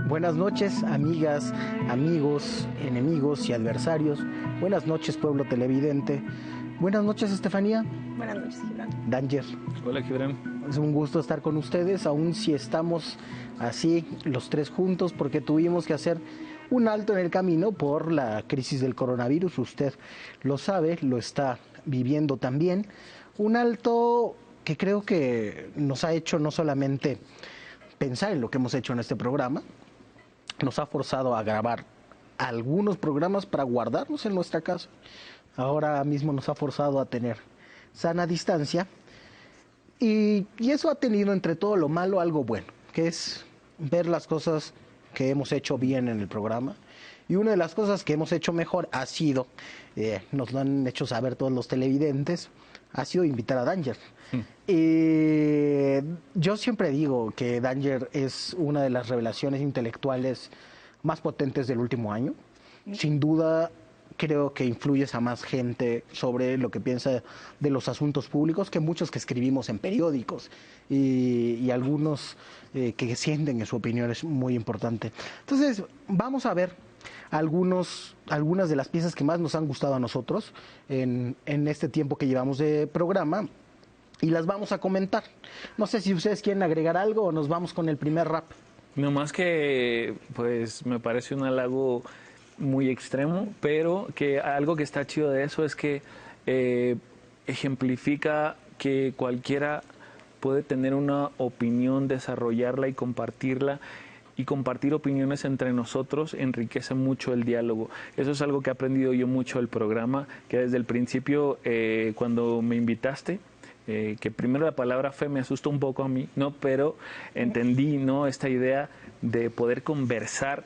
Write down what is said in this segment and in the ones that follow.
Buenas noches, amigas, amigos, enemigos y adversarios. Buenas noches, pueblo televidente. Buenas noches, Estefanía. Buenas noches, Gibran. Danger. Hola, Gibran. Es un gusto estar con ustedes, aun si estamos así los tres juntos, porque tuvimos que hacer un alto en el camino por la crisis del coronavirus. Usted lo sabe, lo está viviendo también. Un alto que creo que nos ha hecho no solamente pensar en lo que hemos hecho en este programa, nos ha forzado a grabar algunos programas para guardarnos en nuestra casa. Ahora mismo nos ha forzado a tener sana distancia y eso ha tenido entre todo lo malo algo bueno, que es ver las cosas que hemos hecho bien en el programa. Y una de las cosas que hemos hecho mejor ha sido, nos lo han hecho saber todos los televidentes, ha sido invitar a Danger. Yo siempre digo que Danger es una de las revelaciones intelectuales más potentes del último año. Sin duda, creo que influyes a más gente sobre lo que piensa de los asuntos públicos que muchos que escribimos en periódicos y algunos que sienten que su opinión es muy importante. Entonces, vamos a ver algunas de las piezas que más nos han gustado a nosotros en este tiempo que llevamos de programa y las vamos a comentar. No sé si ustedes quieren agregar algo o nos vamos con el primer rap. No más que, pues, me parece un halago muy extremo, pero que algo que está chido de eso es que ejemplifica que cualquiera puede tener una opinión, desarrollarla y compartirla. Y compartir opiniones entre nosotros enriquece mucho el diálogo. Eso es algo que he aprendido yo mucho del programa, que desde el principio, cuando me invitaste, que primero la palabra fe me asustó un poco a mí, ¿no? Pero entendí, ¿no?, esta idea de poder conversar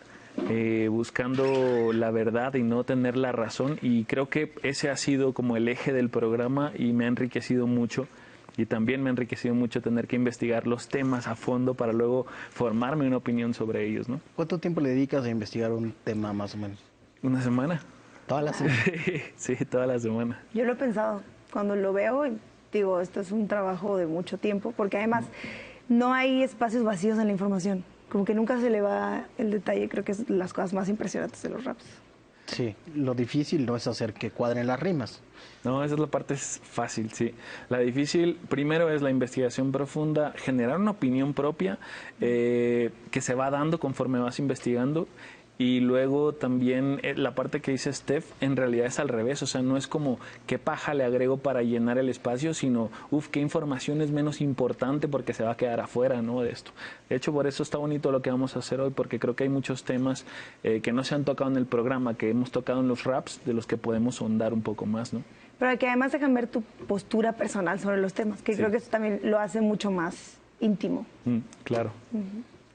buscando la verdad y no tener la razón, y creo que ese ha sido como el eje del programa y me ha enriquecido mucho. Y también me ha enriquecido mucho tener que investigar los temas a fondo para luego formarme una opinión sobre ellos, ¿no? ¿Cuánto tiempo le dedicas a investigar un tema más o menos? ¿Una semana? ¿Toda la semana? Sí, toda la semana. Yo lo he pensado. Cuando lo veo, digo, esto es un trabajo de mucho tiempo, porque además no hay espacios vacíos en la información. Como que nunca se le va el detalle. Creo que es las cosas más impresionantes de los raps. Sí, lo difícil no es hacer que cuadren las rimas. No, esa es la parte fácil, sí. La difícil, primero, es la investigación profunda, generar una opinión propia que se va dando conforme vas investigando. Y luego también la parte que dice Steph, en realidad es al revés. O sea, no es como qué paja le agrego para llenar el espacio, sino, qué información es menos importante porque se va a quedar afuera, ¿no?, de esto. De hecho, por eso está bonito lo que vamos a hacer hoy, porque creo que hay muchos temas que no se han tocado en el programa, que hemos tocado en los raps, de los que podemos ahondar un poco más, ¿no? Pero que además dejan ver tu postura personal sobre los temas, que creo que eso también lo hace mucho más íntimo. Claro.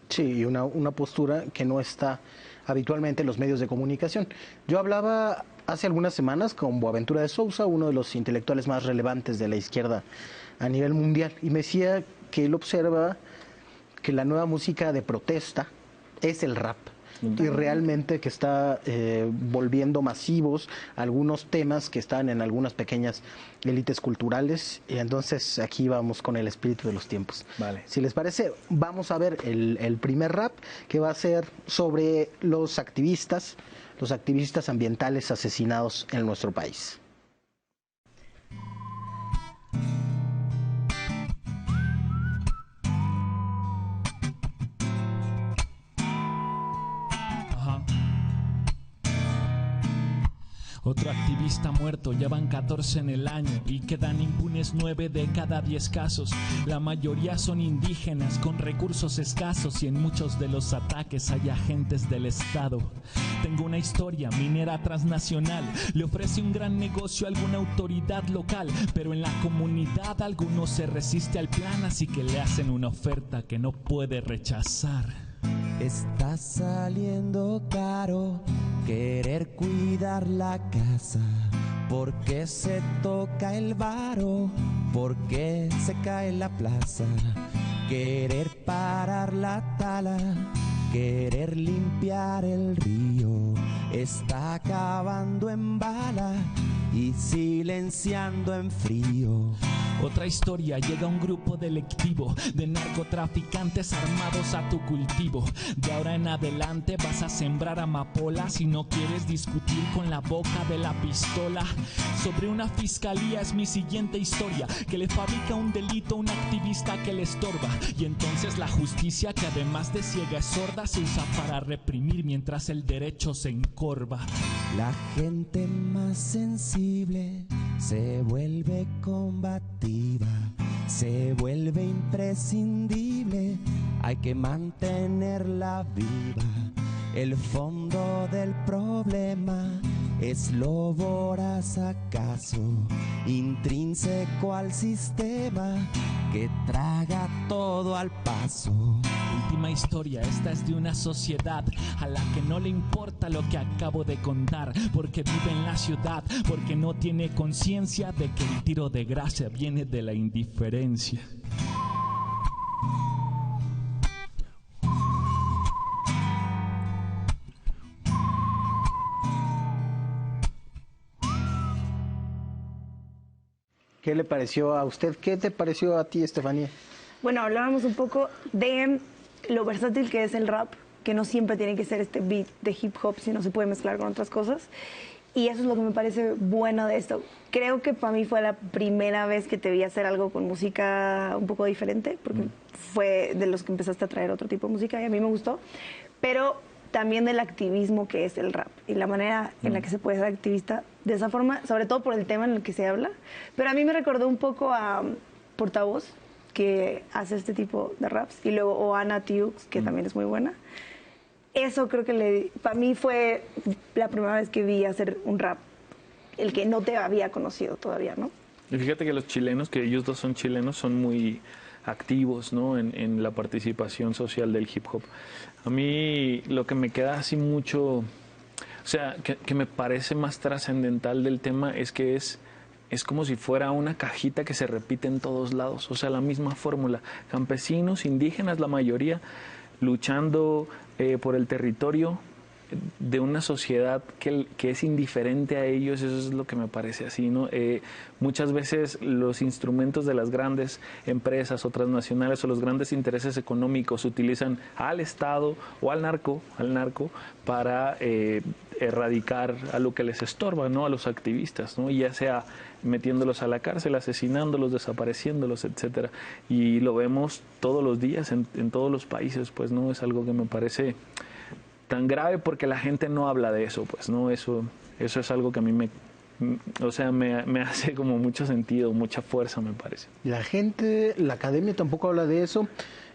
Sí, y una postura que no está habitualmente en los medios de comunicación. Yo hablaba hace algunas semanas con Boaventura de Sousa, uno de los intelectuales más relevantes de la izquierda a nivel mundial, y me decía que él observa que la nueva música de protesta es el rap. Y realmente que está volviendo masivos algunos temas que están en algunas pequeñas élites culturales, y entonces aquí vamos con el espíritu de los tiempos. Vale. Si les parece, vamos a ver el primer rap, que va a ser sobre los activistas ambientales asesinados en nuestro país. Otro activista muerto, ya van 14 en el año y quedan impunes 9 de cada 10 casos. La mayoría son indígenas con recursos escasos y en muchos de los ataques hay agentes del Estado. Tengo una historia minera transnacional, le ofrece un gran negocio a alguna autoridad local, pero en la comunidad alguno se resiste al plan, así que le hacen una oferta que no puede rechazar. Está saliendo caro querer cuidar la casa, porque se toca el varo, porque se cae la plaza. Querer parar la tala, querer limpiar el río, está acabando en bala y silenciando en frío. Otra historia, llega un grupo delictivo de narcotraficantes armados a tu cultivo. De ahora en adelante vas a sembrar amapola si no quieres discutir con la boca de la pistola. Sobre una fiscalía es mi siguiente historia, que le fabrica un delito a un activista que le estorba. Y entonces la justicia, que además de ciega es sorda, se usa para reprimir mientras el derecho se encorva. La gente más sensible se vuelve combativa, se vuelve imprescindible, hay que mantenerla viva. El fondo del problema es lo voraz acaso, intrínseco al sistema que traga todo al paso. Última historia, esta es de una sociedad a la que no le importa lo que acabo de contar, porque vive en la ciudad, porque no tiene conciencia de que el tiro de gracia viene de la indiferencia. ¿Qué le pareció a usted? ¿Qué te pareció a ti, Estefanía? Bueno, hablábamos un poco de lo versátil que es el rap, que no siempre tiene que ser este beat de hip hop, sino se puede mezclar con otras cosas. Y eso es lo que me parece bueno de esto. Creo que para mí fue la primera vez que te vi hacer algo con música un poco diferente, porque fue de los que empezaste a traer otro tipo de música y a mí me gustó. Pero también del activismo que es el rap y la manera en la que se puede ser activista de esa forma, sobre todo por el tema en el que se habla. Pero a mí me recordó un poco a Portavoz, que hace este tipo de raps, y luego Oana Tiux, que también es muy buena. Eso creo que para mí fue la primera vez que vi hacer un rap, el que no te había conocido todavía, ¿no? Y fíjate que los chilenos, que ellos dos son chilenos, son muy activos, ¿no? en la participación social del hip hop. A mí lo que me queda así mucho, o sea, que me parece más trascendental del tema es que es como si fuera una cajita que se repite en todos lados, o sea, la misma fórmula. Campesinos, indígenas, la mayoría, luchando por el territorio de una sociedad que es indiferente a ellos. Eso es lo que me parece así, ¿no? Muchas veces los instrumentos de las grandes empresas o transnacionales o los grandes intereses económicos utilizan al Estado o al narco para erradicar a lo que les estorba, ¿no? A los activistas, ¿no? Ya sea metiéndolos a la cárcel, asesinándolos, desapareciéndolos, etcétera. Y lo vemos todos los días en todos los países, pues, ¿no? Es algo que me parece tan grave porque la gente no habla de eso, pues, ¿no? Eso es algo que a mí me hace como mucho sentido, mucha fuerza, me parece. La gente, la academia tampoco habla de eso.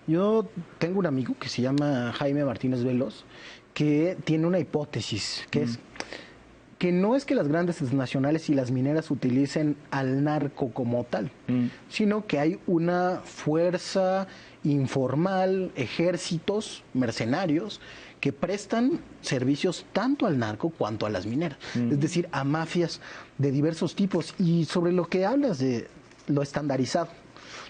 Yo tengo un amigo que se llama Jaime Martínez Veloz, que tiene una hipótesis, que es que no es que las grandes transnacionales y las mineras utilicen al narco como tal, sino que hay una fuerza informal, ejércitos, mercenarios, que prestan servicios tanto al narco cuanto a las mineras, es decir, a mafias de diversos tipos. Y sobre lo que hablas de lo estandarizado,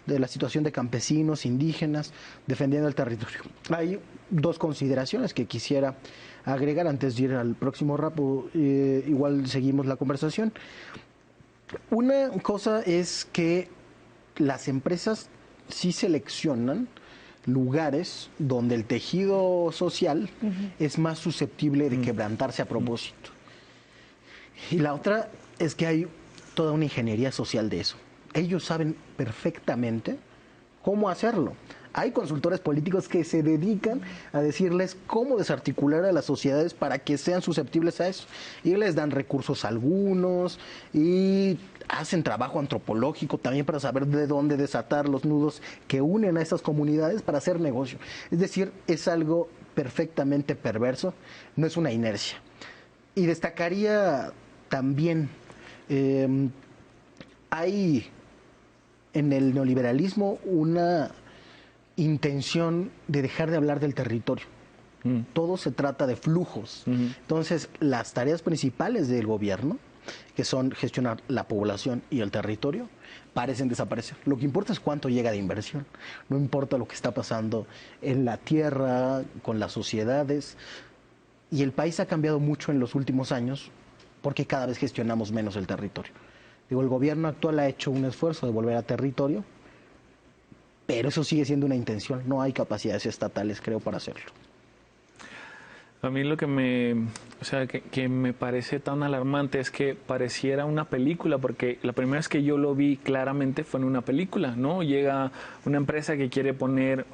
de la situación de campesinos, indígenas, defendiendo el territorio. Hay dos consideraciones que quisiera agregar antes de ir al próximo rapo, igual seguimos la conversación. Una cosa es que las empresas sí seleccionan lugares donde el tejido social es más susceptible de quebrantarse a propósito. Y la otra es que hay toda una ingeniería social de eso. Ellos saben perfectamente cómo hacerlo. Hay consultores políticos que se dedican a decirles cómo desarticular a las sociedades para que sean susceptibles a eso. Y les dan recursos a algunos y hacen trabajo antropológico también para saber de dónde desatar los nudos que unen a esas comunidades para hacer negocio. Es decir, es algo perfectamente perverso, no es una inercia. Y destacaría también, hay en el neoliberalismo una intención de dejar de hablar del territorio. Todo se trata de flujos. Entonces, las tareas principales del gobierno, que son gestionar la población y el territorio, parecen desaparecer. Lo que importa es cuánto llega de inversión. No importa lo que está pasando en la tierra, con las sociedades. Y el país ha cambiado mucho en los últimos años porque cada vez gestionamos menos el territorio. Digo, el gobierno actual ha hecho un esfuerzo de volver a territorio, pero eso sigue siendo una intención. No hay capacidades estatales, creo, para hacerlo. A mí lo que que me parece tan alarmante es que pareciera una película, porque la primera vez que yo lo vi claramente fue en una película, ¿no? Llega una empresa que quiere poner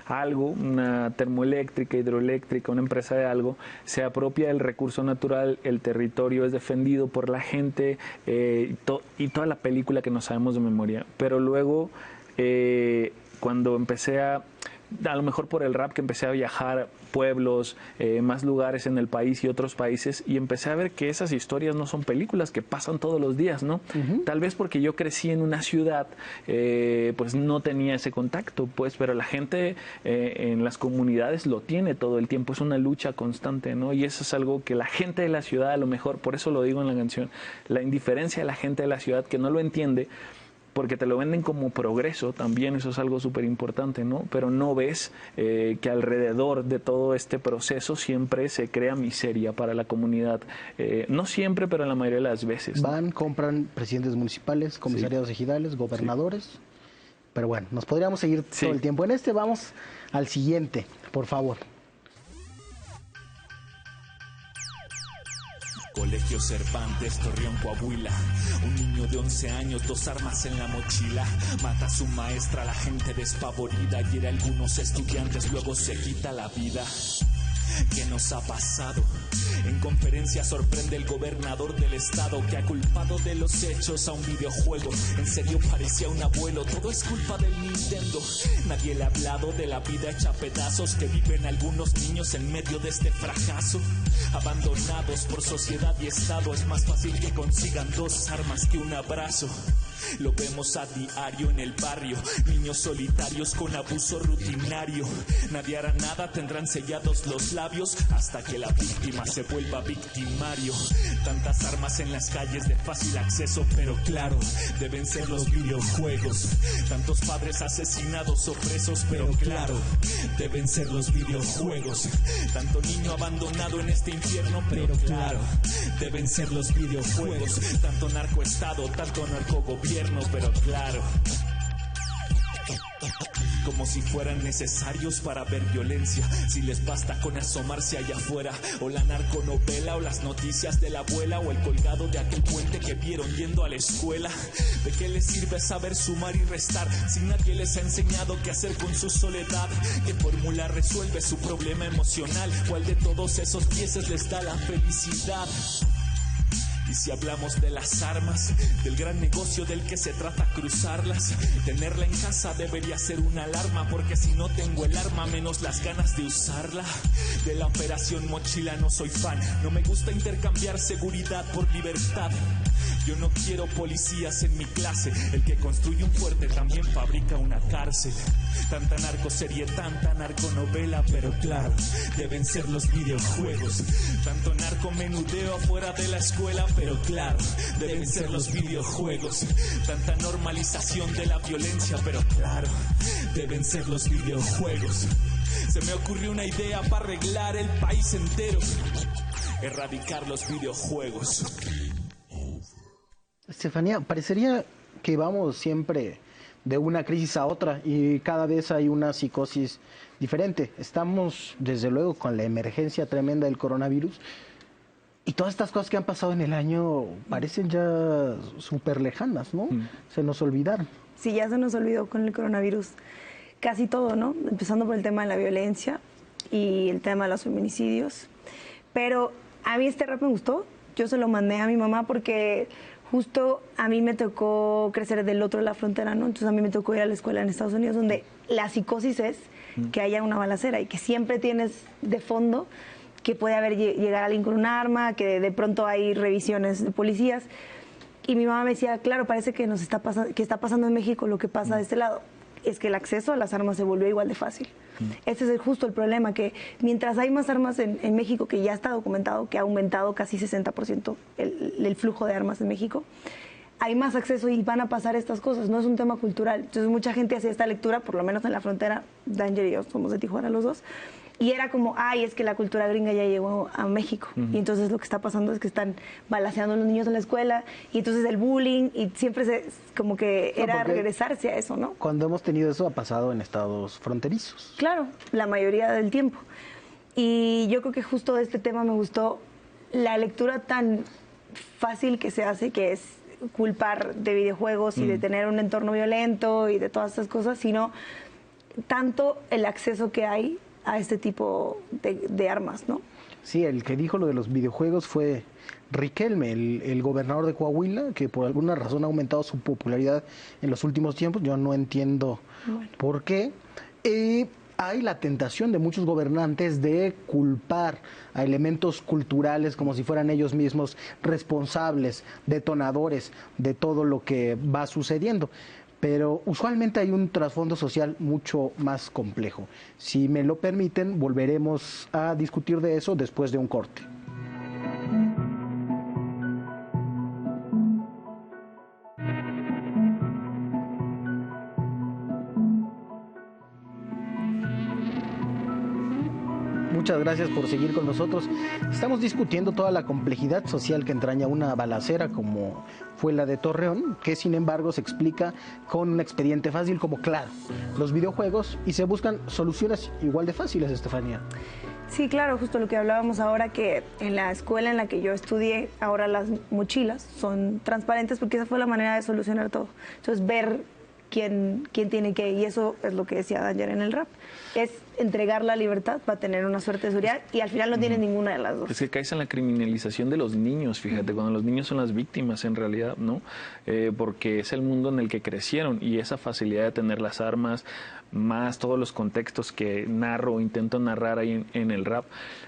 algo, una termoeléctrica, hidroeléctrica, una empresa de algo, se apropia del recurso natural, el territorio es defendido por la gente y toda la película que no sabemos de memoria. Pero luego, cuando empecé a lo mejor por el rap, que empecé a viajar pueblos, más lugares en el país y otros países, y empecé a ver que esas historias no son películas, que pasan todos los días, ¿no? Tal vez porque yo crecí en una ciudad, pues no tenía ese contacto, pues, pero la gente en las comunidades lo tiene todo el tiempo, es una lucha constante, ¿no? Y eso es algo que la gente de la ciudad, a lo mejor, por eso lo digo en la canción, la indiferencia de la gente de la ciudad que no lo entiende, porque te lo venden como progreso también, eso es algo súper importante, ¿no? Pero no ves que alrededor de todo este proceso siempre se crea miseria para la comunidad. No siempre, pero la mayoría de las veces, ¿no? Van, compran presidentes municipales, comisariados ejidales, gobernadores. Sí. Pero bueno, nos podríamos seguir todo el tiempo. En este vamos al siguiente, por favor. Colegio Cervantes, Torreón, Coahuila. Un niño de 11 años, 2 armas en la mochila. Mata a su maestra, la gente despavorida. Hiere a algunos estudiantes, luego se quita la vida. ¿Qué nos ha pasado? En conferencia sorprende el gobernador del estado que ha culpado de los hechos a un videojuego. En serio parecía un abuelo, todo es culpa del Nintendo. Nadie le ha hablado de la vida hecha pedazos que viven algunos niños en medio de este fracaso. Abandonados por sociedad y estado, es más fácil que consigan 2 armas que un abrazo. Lo vemos a diario en el barrio, niños solitarios con abuso rutinario. Nadie hará nada, tendrán sellados los labios hasta que la víctima se vuelva victimario. Tantas armas en las calles de fácil acceso, pero claro, deben ser los videojuegos. Tantos padres asesinados o presos, pero claro, deben ser los videojuegos. Tanto niño abandonado en este infierno, pero claro, deben ser los videojuegos. Tanto narcoestado, tanto narcogobierno, pero claro, como si fueran necesarios para ver violencia. Si les basta con asomarse allá afuera, o la narconovela, o las noticias de la abuela, o el colgado de aquel puente que vieron yendo a la escuela. ¿De qué les sirve saber sumar y restar si nadie les ha enseñado qué hacer con su soledad? ¿Qué fórmula resuelve su problema emocional? ¿Cuál de todos esos 10 les da la felicidad? Y si hablamos de las armas, del gran negocio del que se trata cruzarlas, tenerla en casa debería ser una alarma, porque si no tengo el arma, menos las ganas de usarla. De la operación mochila no soy fan, no me gusta intercambiar seguridad por libertad. Yo no quiero policías en mi clase, el que construye un fuerte también fabrica una cárcel. Tanta narcoserie, tanta narconovela, pero claro, deben ser los videojuegos. Tanto narcomenudeo afuera de la escuela, pero claro, deben ser los videojuegos. Tanta normalización de la violencia, pero claro, deben ser los videojuegos. Se me ocurrió una idea para arreglar el país entero: erradicar los videojuegos. Estefanía, parecería que vamos siempre de una crisis a otra y cada vez hay una psicosis diferente. Estamos, desde luego, con la emergencia tremenda del coronavirus y todas estas cosas que han pasado en el año parecen ya súper lejanas, ¿no? Se nos olvidaron. Sí, ya se nos olvidó con el coronavirus casi todo, ¿no? Empezando por el tema de la violencia y el tema de los feminicidios. Pero a mí este rap me gustó. Yo se lo mandé a mi mamá porque justo a mí me tocó crecer del otro de la frontera, ¿no? Entonces a mí me tocó ir a la escuela en Estados Unidos, donde la psicosis es que haya una balacera y que siempre tienes de fondo que puede haber llegar alguien con un arma, que de pronto hay revisiones de policías. Y mi mamá me decía, claro, parece que nos está pasando, que está pasando en México lo que pasa de este lado. Es que el acceso a las armas se volvió igual de fácil. Ese es justo el problema, que mientras hay más armas en México, que ya está documentado, que ha aumentado casi 60% el flujo de armas en México, hay más acceso y van a pasar estas cosas, no es un tema cultural. Entonces mucha gente hacía esta lectura, por lo menos en la frontera, Danger y yo somos de Tijuana los dos, y era como, ay, es que la cultura gringa ya llegó a México, y entonces lo que está pasando es que están balaceando a los niños en la escuela, y entonces el bullying, y siempre como que era regresarse a eso, ¿no? Cuando hemos tenido eso ha pasado en estados fronterizos. Claro, la mayoría del tiempo. Y yo creo que justo de este tema me gustó la lectura tan fácil que se hace, que es culpar de videojuegos y de tener un entorno violento y de todas estas cosas, sino tanto el acceso que hay a este tipo de armas, ¿no? Sí, el que dijo lo de los videojuegos fue Riquelme, el gobernador de Coahuila, que por alguna razón ha aumentado su popularidad en los últimos tiempos. Yo no entiendo por qué. Hay la tentación de muchos gobernantes de culpar a elementos culturales como si fueran ellos mismos responsables, detonadores de todo lo que va sucediendo. Pero usualmente hay un trasfondo social mucho más complejo. Si me lo permiten, volveremos a discutir de eso después de un corte. Muchas gracias por seguir con nosotros. Estamos discutiendo toda la complejidad social que entraña una balacera como fue la de Torreón, que sin embargo se explica con un expediente fácil como, claro, los videojuegos, y se buscan soluciones igual de fáciles, Estefanía. Sí, claro, justo lo que hablábamos ahora, que en la escuela en la que yo estudié, ahora las mochilas son transparentes porque esa fue la manera de solucionar todo. Entonces, ver quién tiene qué, y eso es lo que decía Danger en el rap, es entregar la libertad para tener una suerte de seguridad, y al final no tienes ninguna de las dos. Es que caes en la criminalización de los niños, fíjate, cuando los niños son las víctimas en realidad, ¿no? Porque es el mundo en el que crecieron, y esa facilidad de tener las armas, más todos los contextos que intento narrar ahí en el rap.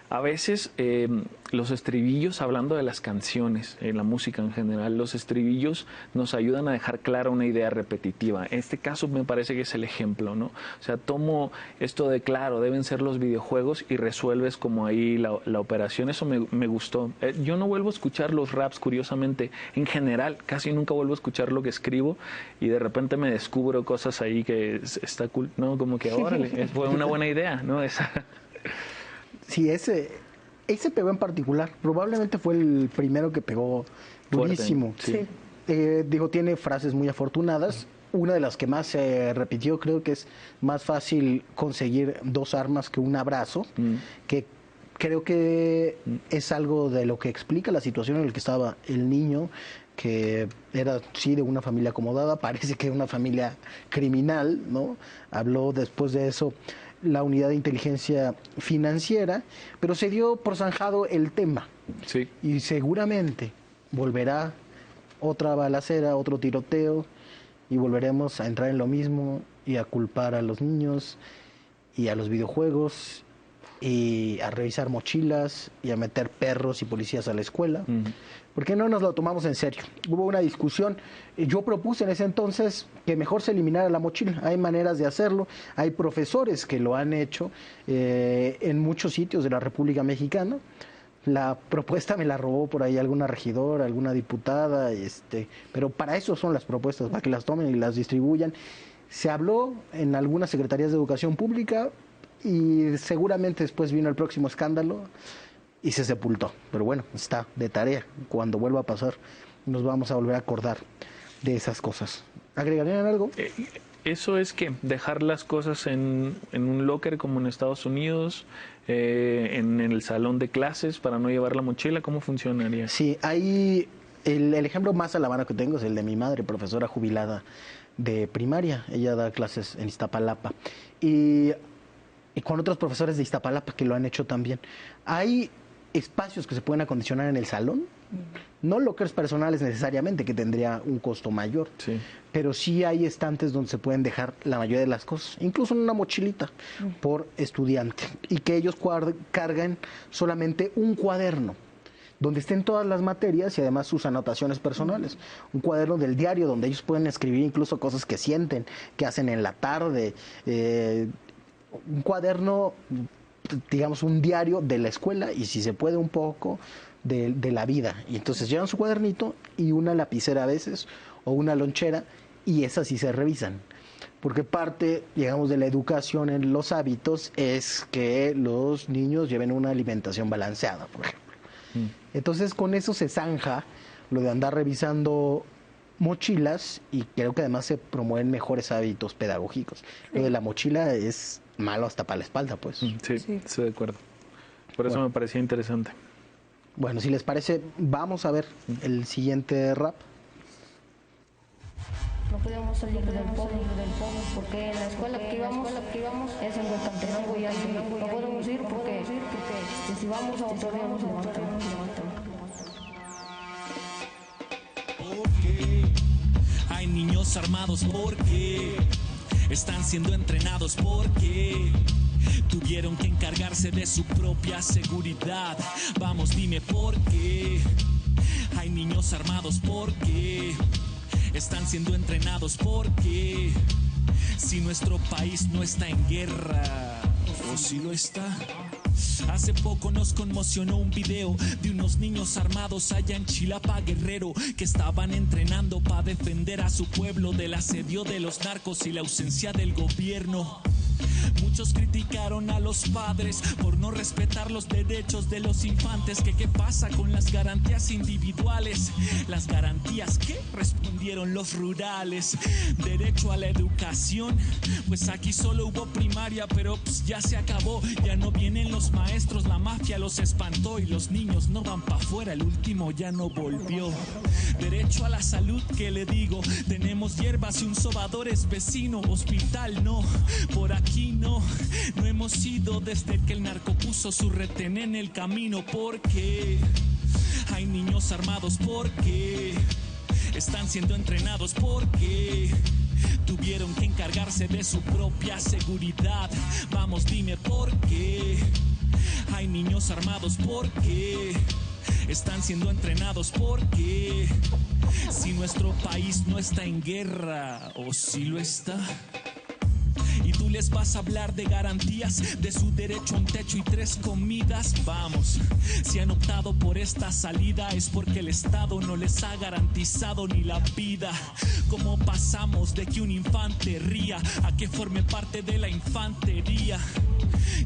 A veces los estribillos, hablando de las canciones, la música en general, los estribillos nos ayudan a dejar clara una idea repetitiva. En este caso me parece que es el ejemplo, ¿no? O sea, tomo esto de, claro, deben ser los videojuegos, y resuelves como ahí la operación. Eso me gustó. Yo no vuelvo a escuchar los raps, curiosamente, en general, casi nunca vuelvo a escuchar lo que escribo, y de repente me descubro cosas ahí que está cool, ¿no? Como que, órale, fue una buena idea, ¿no? Esa... Sí, ese pegó en particular. Probablemente fue el primero que pegó durísimo. Fuerte, sí. Digo, tiene frases muy afortunadas. Una de las que más se repitió, creo que es más fácil conseguir 2 armas que un abrazo, que creo que es algo de lo que explica la situación en la que estaba el niño, que era, sí, de una familia acomodada, parece que de una familia criminal, ¿no? Habló después de eso la unidad de inteligencia financiera, pero se dio por zanjado el tema. Sí. Y seguramente volverá otra balacera, otro tiroteo, y volveremos a entrar en lo mismo y a culpar a los niños y a los videojuegos y a revisar mochilas y a meter perros y policías a la escuela. ¿Por qué no nos lo tomamos en serio? Hubo una discusión. Yo propuse en ese entonces que mejor se eliminara la mochila. Hay maneras de hacerlo. Hay profesores que lo han hecho en muchos sitios de la República Mexicana. La propuesta me la robó por ahí alguna regidora, alguna diputada, pero para eso son las propuestas, para que las tomen y las distribuyan. Se habló en algunas secretarías de educación pública y seguramente después vino el próximo escándalo y se sepultó. Pero bueno, está de tarea. Cuando vuelva a pasar, nos vamos a volver a acordar de esas cosas. ¿Agregarían algo? Eso es que dejar las cosas en un locker como en Estados Unidos, en el salón de clases para no llevar la mochila, ¿cómo funcionaría? Sí, hay el ejemplo más a la mano que tengo es el de mi madre, profesora jubilada de primaria. Ella da clases en Iztapalapa y con otros profesores de Iztapalapa que lo han hecho también. Hay espacios que se pueden acondicionar en el salón, no lockers personales necesariamente, que tendría un costo mayor, sí, pero sí hay estantes donde se pueden dejar la mayoría de las cosas, incluso en una mochilita por estudiante, y que ellos carguen solamente un cuaderno donde estén todas las materias y además sus anotaciones personales. Un cuaderno del diario donde ellos pueden escribir incluso cosas que sienten, que hacen en la tarde. Un cuaderno digamos, un diario de la escuela y si se puede un poco de la vida. Y entonces llevan su cuadernito y una lapicera a veces o una lonchera y esas sí se revisan. Porque parte, digamos, de la educación en los hábitos es que los niños lleven una alimentación balanceada, por ejemplo. Entonces con eso se zanja lo de andar revisando mochilas y creo que además se promueven mejores hábitos pedagógicos. Lo de la mochila es malo hasta para la espalda, pues. Sí, estoy de acuerdo. Por eso me parecía interesante. Bueno, si les parece, vamos a ver el siguiente rap. No podíamos salir del pueblo, porque en la escuela que íbamos es en Huecantenango y ahí no podemos ir porque si vamos a otro día nos levantan. Hay niños armados porque están siendo entrenados porque tuvieron que encargarse de su propia seguridad. Vamos, dime por qué. Hay niños armados porque están siendo entrenados porque si nuestro país no está en guerra, o si lo está. Hace poco nos conmocionó un video de unos niños armados allá en Chilapa, Guerrero, que estaban entrenando para defender a su pueblo del asedio de los narcos y la ausencia del gobierno. Muchos criticaron a los padres por no respetar los derechos de los infantes. ¿Qué pasa con las garantías individuales? ¿Las garantías qué? Respondieron los rurales. Derecho a la educación, pues aquí solo hubo primaria, pero ya se acabó. Ya no vienen los maestros, la mafia los espantó y los niños no van pa' afuera, el último ya no volvió. Derecho a la salud, ¿qué le digo? Tenemos hierbas y un sobador es vecino. Hospital no, por aquí no hemos ido desde que el narco puso su retén en el camino. Porque hay niños armados, porque están siendo entrenados, porque tuvieron que encargarse de su propia seguridad. Vamos, dime por qué. Hay niños armados, porque están siendo entrenados, porque si nuestro país no está en guerra, o si lo está. Y tú les vas a hablar de garantías, de su derecho a un techo y 3 comidas. Vamos, si han optado por esta salida es porque el Estado no les ha garantizado ni la vida. ¿Cómo pasamos de que un infante ría a que forme parte de la infantería?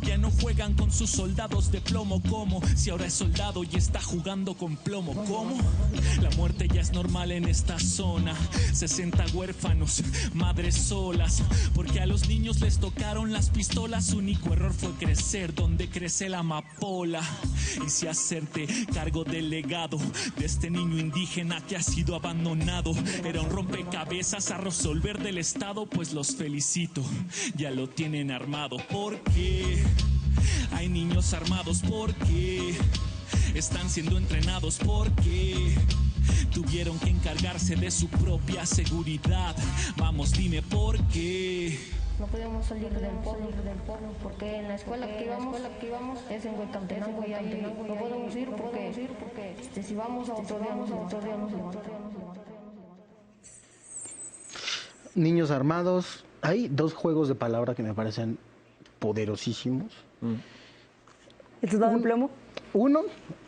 Ya no juegan con sus soldados de plomo, ¿cómo? Si ahora es soldado y está jugando con plomo, ¿cómo? La muerte ya es normal en esta zona. 60 huérfanos, madres solas, porque a los niños les tocaron las pistolas. Su único error fue crecer donde crece la amapola. Y si hacerte cargo del legado de este niño indígena que ha sido abandonado era un rompecabezas a resolver del Estado, pues los felicito, ya lo tienen armado. Porque hay niños armados, porque están siendo entrenados, porque tuvieron que encargarse de su propia seguridad. Vamos, dime por qué. No podíamos salir del pueblo, porque en la escuela que íbamos es en Huecantenango y ahí no podemos ir porque si vamos a otro día nos levantan. Niños armados. Hay 2 juegos de palabra que me parecen poderosísimos. ¿El soldado de plomo? Uno,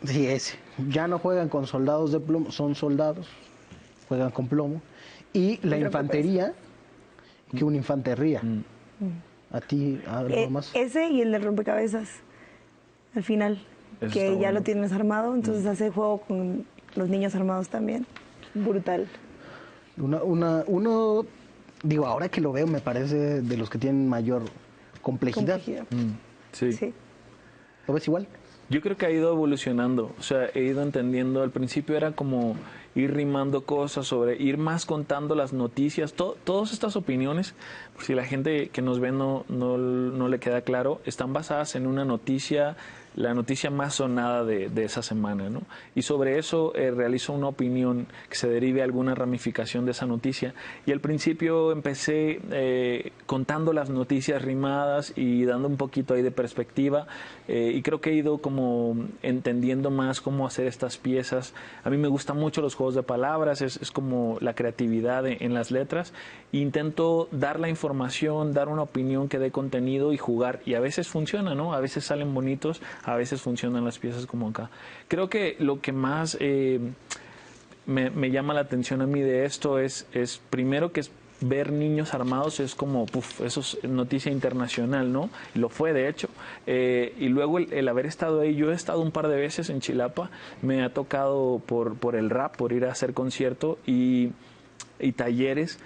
sí, ese. Ya no juegan con soldados de plomo, son soldados, juegan con plomo. Y la infantería, que un infante ría. A ti, algo más. Ese y el de rompecabezas, al final, Eso que está ya bueno. lo tienes armado, entonces hace juego con los niños armados también. Brutal. Uno, digo, ahora que lo veo, me parece de los que tienen mayor complejidad. Sí. Sí. ¿Lo ves igual? Yo creo que ha ido evolucionando, o sea, he ido entendiendo, al principio era como ir rimando cosas, sobre ir más contando las noticias, todas estas opiniones, si la gente que nos ve no le queda claro, están basadas en una noticia la noticia más sonada de esa semana, ¿no? Y sobre eso realizo una opinión que se derive a alguna ramificación de esa noticia. Y al principio empecé contando las noticias rimadas y dando un poquito ahí de perspectiva, y creo que he ido como entendiendo más cómo hacer estas piezas. A mí me gustan mucho los juegos de palabras, es como la creatividad en las letras. Intento dar la información, dar una opinión que dé contenido y jugar, y a veces funciona, ¿no? A veces salen bonitos, a veces funcionan las piezas como acá. Creo que lo que más me llama la atención a mí de esto es primero que es ver niños armados, es como, eso es noticia internacional, ¿no? Y lo fue, de hecho. Y luego el haber estado ahí, yo he estado un par de veces en Chilapa, me ha tocado por el rap, por ir a hacer concierto y talleres.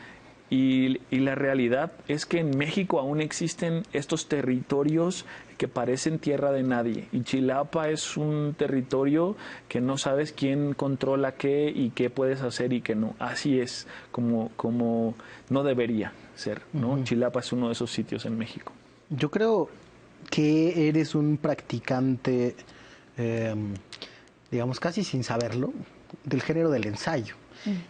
Y la realidad es que en México aún existen estos territorios que parecen tierra de nadie. Y Chilapa es un territorio que no sabes quién controla qué y qué puedes hacer y qué no. Así es como no debería ser, ¿no? Uh-huh. Chilapa es uno de esos sitios en México. Yo creo que eres un practicante, digamos casi sin saberlo, del género del ensayo.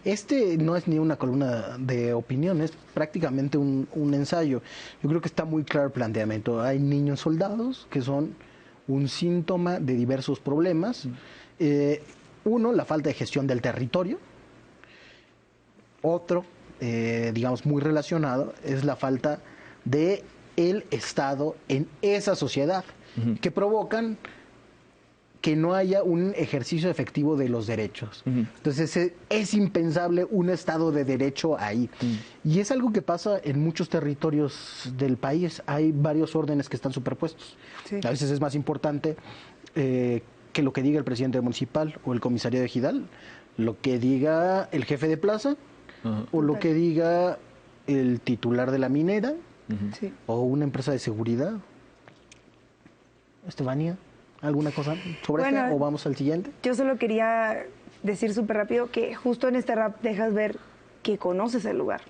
Este no es ni una columna de opinión, es prácticamente un ensayo. Yo creo que está muy claro el planteamiento. Hay niños soldados que son un síntoma de diversos problemas. Uno, la falta de gestión del territorio. Otro, digamos, muy relacionado, es la falta de el Estado en esa sociedad, que provocan que no haya un ejercicio efectivo de los derechos. Entonces es impensable un Estado de derecho ahí. Y es algo que pasa en muchos territorios del país. Hay varios órdenes que están superpuestos. Sí. A veces es más importante que lo que diga el presidente municipal o el comisario de ejidal, lo que diga el jefe de plaza, o lo que diga el titular de la minera, o una empresa de seguridad. Estefania, ¿alguna cosa sobre o vamos al siguiente? Yo solo quería decir súper rápido que justo en este rap dejas ver que conoces el lugar.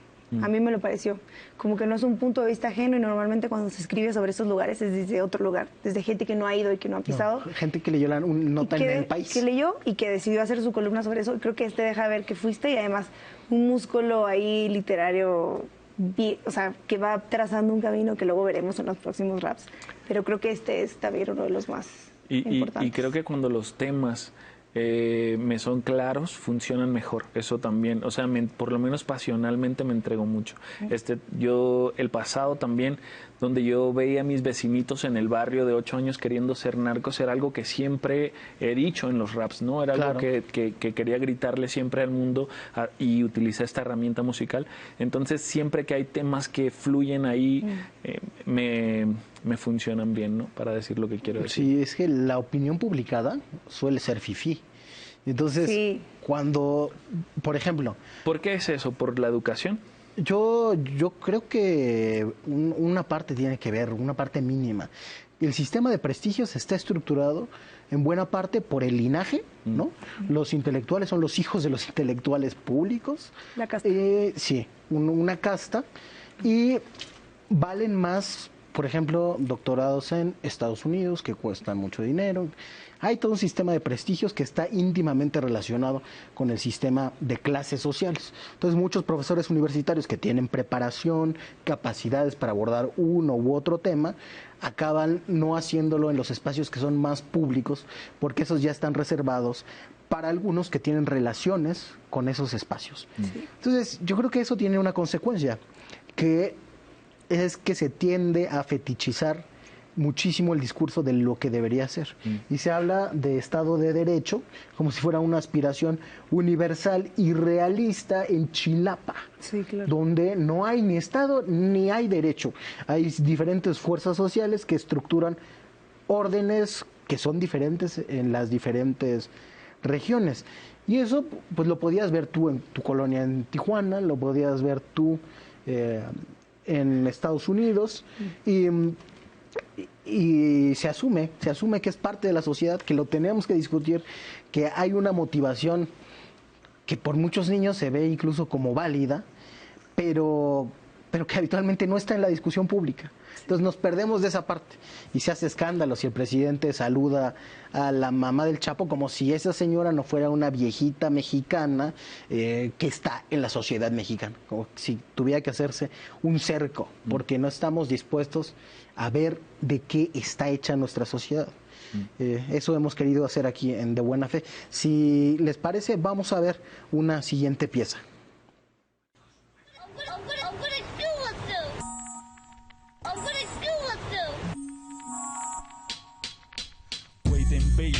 A mí me lo pareció. Como que no es un punto de vista ajeno, y normalmente cuando se escribe sobre estos lugares es desde otro lugar, desde gente que no ha ido y que no ha pisado. No, gente que leyó la nota en El País. Que leyó y que decidió hacer su columna sobre eso. Creo que deja ver que fuiste, y además un músculo ahí literario, o sea, que va trazando un camino que luego veremos en los próximos raps. Pero creo que este es también uno de los más importantes. Y creo que cuando los temas me son claros, funcionan mejor. Eso también, o sea, por lo menos pasionalmente me entrego mucho. Yo, el pasado también, donde yo veía a mis vecinitos en el barrio de 8 años queriendo ser narcos, era algo que siempre he dicho en los raps, ¿no? Era algo que quería gritarle siempre al mundo, y utilizar esta herramienta musical. Entonces, siempre que hay temas que fluyen ahí, me funcionan bien, ¿no? Para decir lo que quiero decir. Sí, es que la opinión publicada suele ser fifí. Entonces, cuando, por ejemplo... ¿Por qué es eso? ¿Por la educación? Yo creo que una parte tiene que ver, una parte mínima. El sistema de prestigios está estructurado en buena parte por el linaje, ¿no? Los intelectuales son los hijos de los intelectuales públicos. La casta. Sí, una casta. Y valen más, por ejemplo, doctorados en Estados Unidos, que cuestan mucho dinero. Hay todo un sistema de prestigios que está íntimamente relacionado con el sistema de clases sociales. Entonces, muchos profesores universitarios que tienen preparación, capacidades para abordar uno u otro tema, acaban no haciéndolo en los espacios que son más públicos, porque esos ya están reservados para algunos que tienen relaciones con esos espacios. Entonces, yo creo que eso tiene una consecuencia, que es que se tiende a fetichizar muchísimo el discurso de lo que debería ser. Y se habla de Estado de Derecho como si fuera una aspiración universal y realista en Chilapa, donde no hay ni Estado ni hay derecho. Hay diferentes fuerzas sociales que estructuran órdenes que son diferentes en las diferentes regiones. Y eso pues lo podías ver tú en tu colonia en Tijuana, lo podías ver tú en Estados Unidos, y se asume que es parte de la sociedad, que lo tenemos que discutir, que hay una motivación que por muchos niños se ve incluso como válida, pero pero que habitualmente no está en la discusión pública. Entonces nos perdemos de esa parte y se hace escándalo si el presidente saluda a la mamá del Chapo como si esa señora no fuera una viejita mexicana que está en la sociedad mexicana, como si tuviera que hacerse un cerco, porque no estamos dispuestos a ver de qué está hecha nuestra sociedad. Eso hemos querido hacer aquí en De Buena Fe. Si les parece, vamos a ver una siguiente pieza.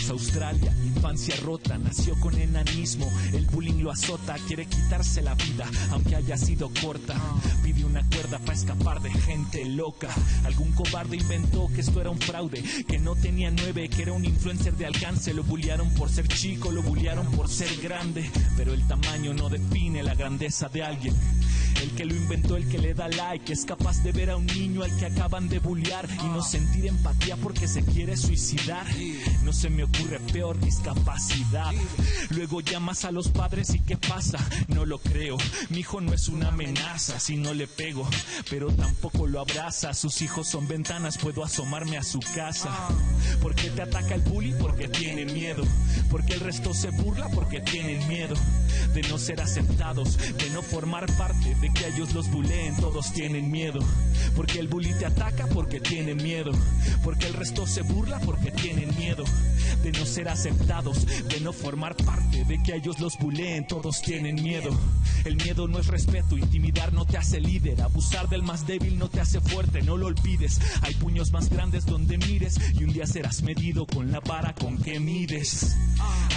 Australia, infancia rota, nació con enanismo, el bullying lo azota, quiere quitarse la vida, aunque haya sido corta, pide una cuerda para escapar de gente loca, algún cobarde inventó que esto era un fraude, que no tenía 9, que era un influencer de alcance, lo bullearon por ser chico, lo bullearon por ser grande, pero el tamaño no define la grandeza de alguien. El que lo inventó, el que le da like, es capaz de ver a un niño al que acaban de bullear y no sentir empatía porque se quiere suicidar. No se me ocurre peor discapacidad. Luego llamas a los padres y ¿qué pasa? No lo creo, mi hijo no es una amenaza si no le pego, pero tampoco lo abraza. Sus hijos son ventanas, puedo asomarme a su casa. ¿Por qué te ataca el bully? Porque tiene miedo. Porque el resto se burla porque tienen miedo de no ser aceptados, de no formar parte, de que ellos los buleen, todos tienen miedo. Porque el bully te ataca porque tienen miedo. Porque el resto se burla porque tienen miedo de no ser aceptados, de no formar parte, de que ellos los buleen, todos tienen miedo. El miedo no es respeto, intimidar no te hace líder, abusar del más débil no te hace fuerte, no lo olvides. Hay puños más grandes donde mires y un día serás medido con la vara con que mides.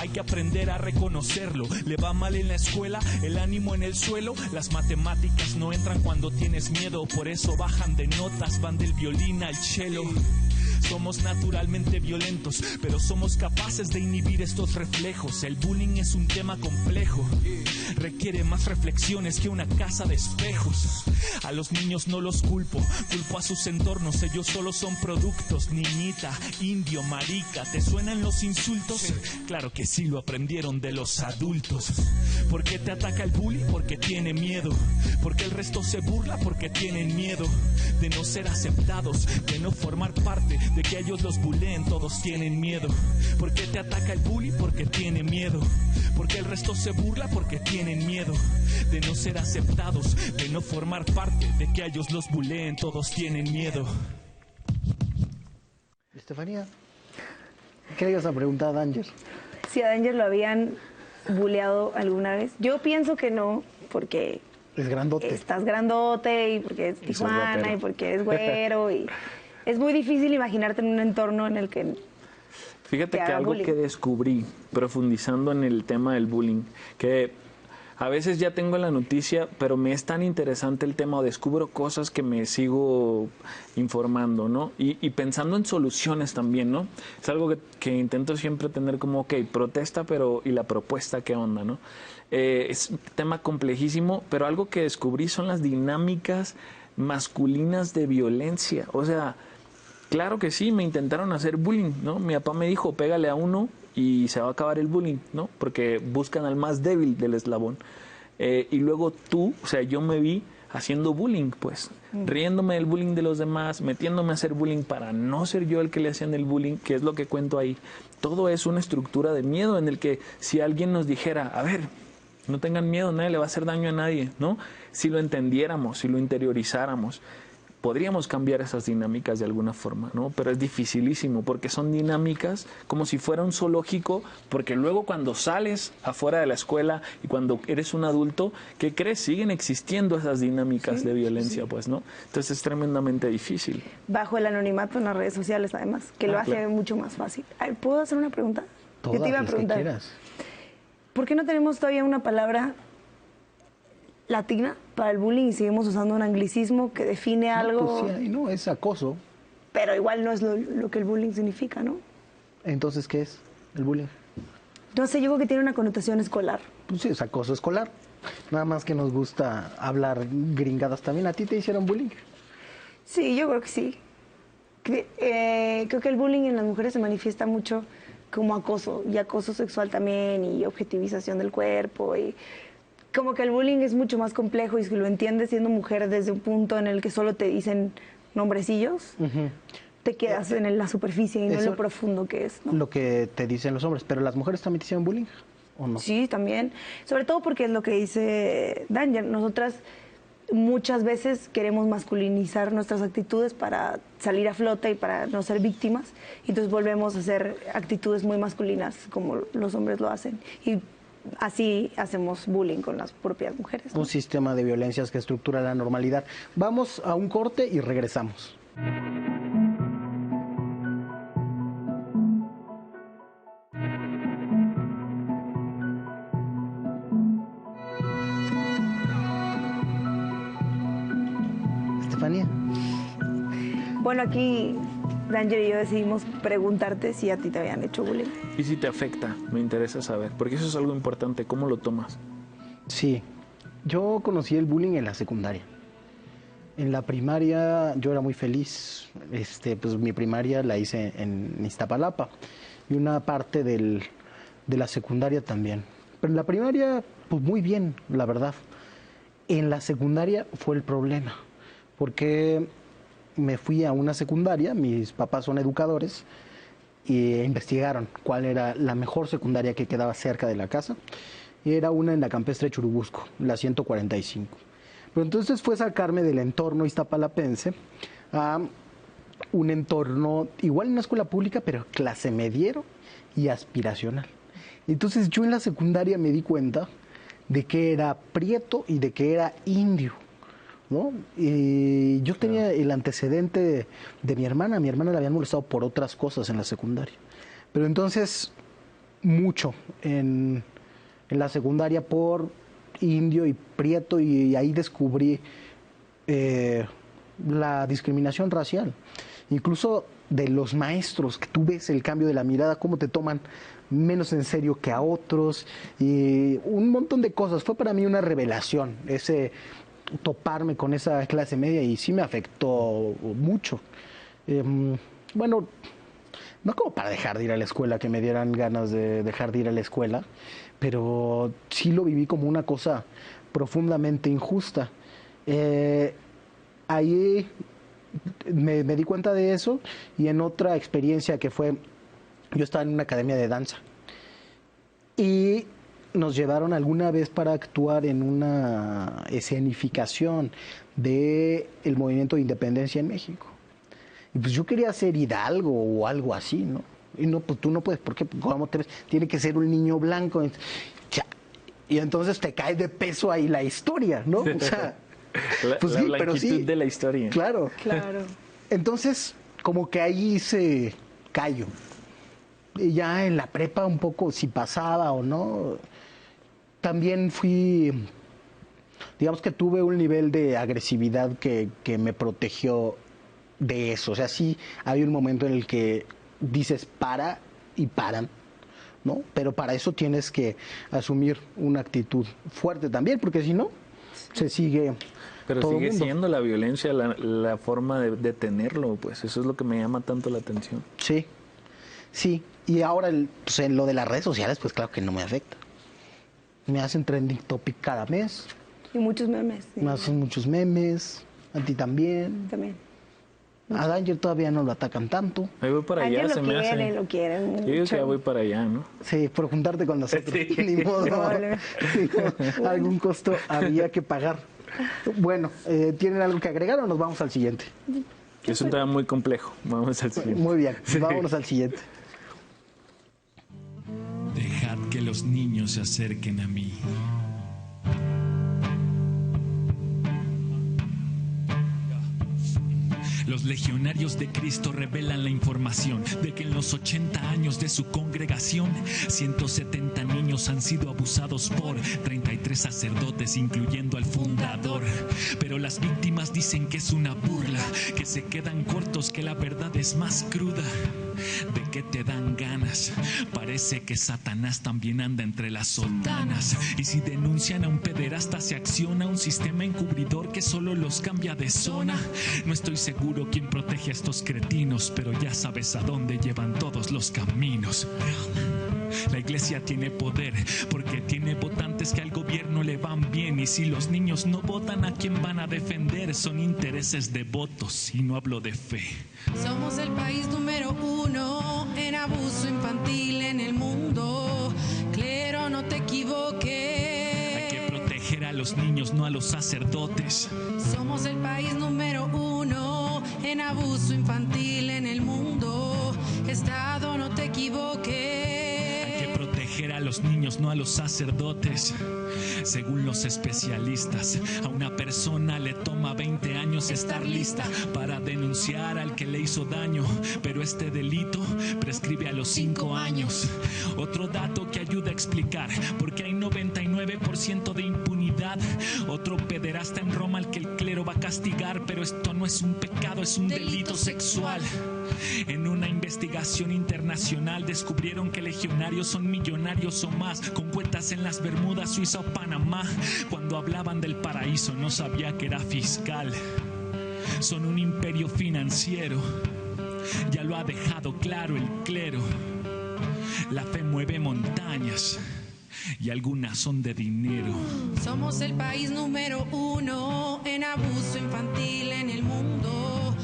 Hay que aprender a reconocerlo. Le va mal en la escuela, el ánimo en el suelo, las matemáticas no entran cuando tienes miedo, por eso bajan de notas, van del violín al cello. Somos naturalmente violentos, pero somos capaces de inhibir estos reflejos. El bullying es un tema complejo, requiere más reflexiones que una casa de espejos. A los niños no los culpo, culpo a sus entornos, ellos solo son productos. Niñita, indio, marica, ¿te suenan los insultos? Claro que sí, lo aprendieron de los adultos. ¿Por qué te ataca el bully? Porque tiene miedo. Porque el resto se burla porque tienen miedo de no ser aceptados, de no formar parte, de que ellos los buleen, todos tienen miedo. ¿Por qué te ataca el bully? Porque tiene miedo. Porque el resto se burla porque tienen miedo de no ser aceptados, de no formar parte, de que ellos los buleen, todos tienen miedo. Estefanía, ¿qué le ibas a preguntar a Danger? Si a Danger lo habían buleado alguna vez. Yo pienso que no, porque es grandote. Estás grandote y porque es Tijuana y porque eres güero y es muy difícil imaginarte en un entorno en el que Fíjate que algo bullying que descubrí profundizando en el tema del bullying, que a veces ya tengo la noticia, pero me es tan interesante el tema, o descubro cosas que me sigo informando, ¿no? Y pensando en soluciones también, ¿no? Es algo que intento siempre tener como, ok, protesta, pero ¿y la propuesta qué onda, no? Es un tema complejísimo, pero algo que descubrí son las dinámicas masculinas de violencia. O sea, claro que sí, me intentaron hacer bullying, ¿no? Mi papá me dijo, pégale a uno y se va a acabar el bullying, ¿no? Porque buscan al más débil del eslabón. Y luego tú, o sea, yo me vi haciendo bullying, pues, riéndome del bullying de los demás, metiéndome a hacer bullying para no ser yo el que le hacían el bullying, que es lo que cuento ahí. Todo es una estructura de miedo en el que si alguien nos dijera, a ver, no tengan miedo, nadie le va a hacer daño a nadie, ¿no? Si lo entendiéramos, si lo interiorizáramos, podríamos cambiar esas dinámicas de alguna forma, ¿no? Pero es dificilísimo porque son dinámicas como si fuera un zoológico, porque luego cuando sales afuera de la escuela y cuando eres un adulto, ¿qué crees? Siguen existiendo esas dinámicas de violencia, pues, ¿no? Entonces es tremendamente difícil. Bajo el anonimato en las redes sociales, además, que lo hace claro. mucho más fácil. ¿Puedo hacer una pregunta? Todas Yo te iba a las preguntar, que quieras. ¿por qué no tenemos todavía una palabra latina para el bullying y seguimos usando un anglicismo que define algo? Pues sí, no, es acoso. Pero igual no es lo que el bullying significa, ¿no? Entonces, ¿qué es el bullying? No sé, yo creo que tiene una connotación escolar. Pues sí, es acoso escolar. Nada más que nos gusta hablar gringadas también. ¿A ti te hicieron bullying? Sí, yo creo que sí. Creo que el bullying en las mujeres se manifiesta mucho como acoso, y acoso sexual también, y objetivización del cuerpo, y como que el bullying es mucho más complejo y si lo entiendes siendo mujer desde un punto en el que solo te dicen nombrecillos, te quedas en la superficie y no en lo profundo que es, ¿no? Lo que te dicen los hombres, pero las mujeres también te hicieron bullying, ¿o no? Sí, también. Sobre todo porque es lo que dice Danger. Nosotras muchas veces queremos masculinizar nuestras actitudes para salir a flote y para no ser víctimas. Y entonces volvemos a hacer actitudes muy masculinas como los hombres lo hacen. Y así hacemos bullying con las propias mujeres, ¿no? Un sistema de violencias que estructura la normalidad. Vamos a un corte y regresamos. Estefanía. Bueno, aquí Danger y yo decidimos preguntarte si a ti te habían hecho bullying. ¿Y si te afecta? Me interesa saber, porque eso es algo importante. ¿Cómo lo tomas? Sí, yo conocí el bullying en la secundaria. En la primaria yo era muy feliz. Pues mi primaria la hice en Iztapalapa y una parte de la secundaria también. Pero en la primaria, pues muy bien, la verdad. En la secundaria fue el problema, porque me fui a una secundaria, mis papás son educadores, e investigaron cuál era la mejor secundaria que quedaba cerca de la casa. Y era una en la Campestre Churubusco, la 145. Pero entonces fue sacarme del entorno iztapalapense a un entorno, igual en una escuela pública, pero clase mediero y aspiracional. Entonces yo en la secundaria me di cuenta de que era prieto y de que era indio, ¿no? Y yo tenía el antecedente de mi hermana. A mi hermana la habían molestado por otras cosas en la secundaria. Pero entonces, mucho en la secundaria por indio y prieto, y ahí descubrí la discriminación racial. Incluso de los maestros, que tú ves el cambio de la mirada, cómo te toman menos en serio que a otros, y un montón de cosas. Fue para mí una revelación ese toparme con esa clase media, y sí me afectó mucho. Bueno, no como para dejar de ir a la escuela, que me dieran ganas de dejar de ir a la escuela, pero sí lo viví como una cosa profundamente injusta. Ahí me di cuenta de eso, y en otra experiencia que fue, yo estaba en una academia de danza y nos llevaron alguna vez para actuar en una escenificación del movimiento de independencia en México. Y pues yo quería ser Hidalgo o algo así, ¿no? Y no, pues tú no puedes, porque ¿cómo te ves? Tiene que ser un niño blanco. Y entonces te cae de peso ahí la historia, ¿no? O sea, pues la sí, pero sí, de la historia. Claro. Entonces, como que ahí hice callo. Y ya en la prepa un poco si pasaba o no. También digamos que tuve un nivel de agresividad que me protegió de eso. O sea, sí había un momento en el que dices para y paran, ¿no? Pero para eso tienes que asumir una actitud fuerte también, porque si no, se sigue. Pero todo sigue mundo. siendo la violencia la forma de detenerlo, pues eso es lo que me llama tanto la atención. Sí. Y ahora pues en lo de las redes sociales, pues claro que no me afecta. Me hacen trending topic cada mes. Y muchos memes. Me hacen muchos memes. A ti también. También. A Danger todavía no lo atacan tanto. Ahí voy para allá, se me hace. Lo quieren mucho. Yo digo que ya voy para allá, ¿no? Sí, por juntarte con nosotros. Sí. Ni modo. Algún costo había que pagar. Bueno, ¿tienen algo que agregar o nos vamos al siguiente? Es un tema muy complejo. Vamos al siguiente. Muy bien, vámonos al siguiente. Dejad que los niños se acerquen a mí. Los legionarios de Cristo revelan la información de que en los 80 años de su congregación, 170 niños han sido abusados por 33 sacerdotes, incluyendo al fundador. Pero las víctimas dicen que es una burla, que se quedan cortos, que la verdad es más cruda. ¿De qué te dan ganas? Parece que Satanás también anda entre las sotanas. Y si denuncian a un pederasta se acciona un sistema encubridor que solo los cambia de zona. No estoy seguro quién protege a estos cretinos, pero ya sabes a dónde llevan todos los caminos. La iglesia tiene poder porque tiene votantes que al gobierno le van bien. Y si los niños no votan, ¿a quién van a defender? Son intereses de votos y no hablo de fe. Somos el país número 1 en abuso infantil en el mundo. Clero, no te equivoques. Hay que proteger a los niños, no a los sacerdotes. Somos el país número 1 en abuso infantil en el mundo. Estado, no te equivoques. Proteger a los niños, no a los sacerdotes. Según los especialistas, a una persona le toma 20 años estar lista para denunciar al que le hizo daño, pero este delito prescribe a los 5 años. Otro dato que ayuda a explicar por qué hay 99% de impunidad. Otro pederasta en Roma al que el clero va a castigar, pero esto no es un pecado, es un delito sexual. En una investigación internacional descubrieron que legionarios son millonarios o más, con cuentas en las Bermudas, Suiza o Panamá. Cuando hablaban del paraíso no sabía que era fiscal. Son un imperio financiero, ya lo ha dejado claro el clero. La fe mueve montañas y algunas son de dinero. Somos el país número 1 en abuso infantil en el mundo.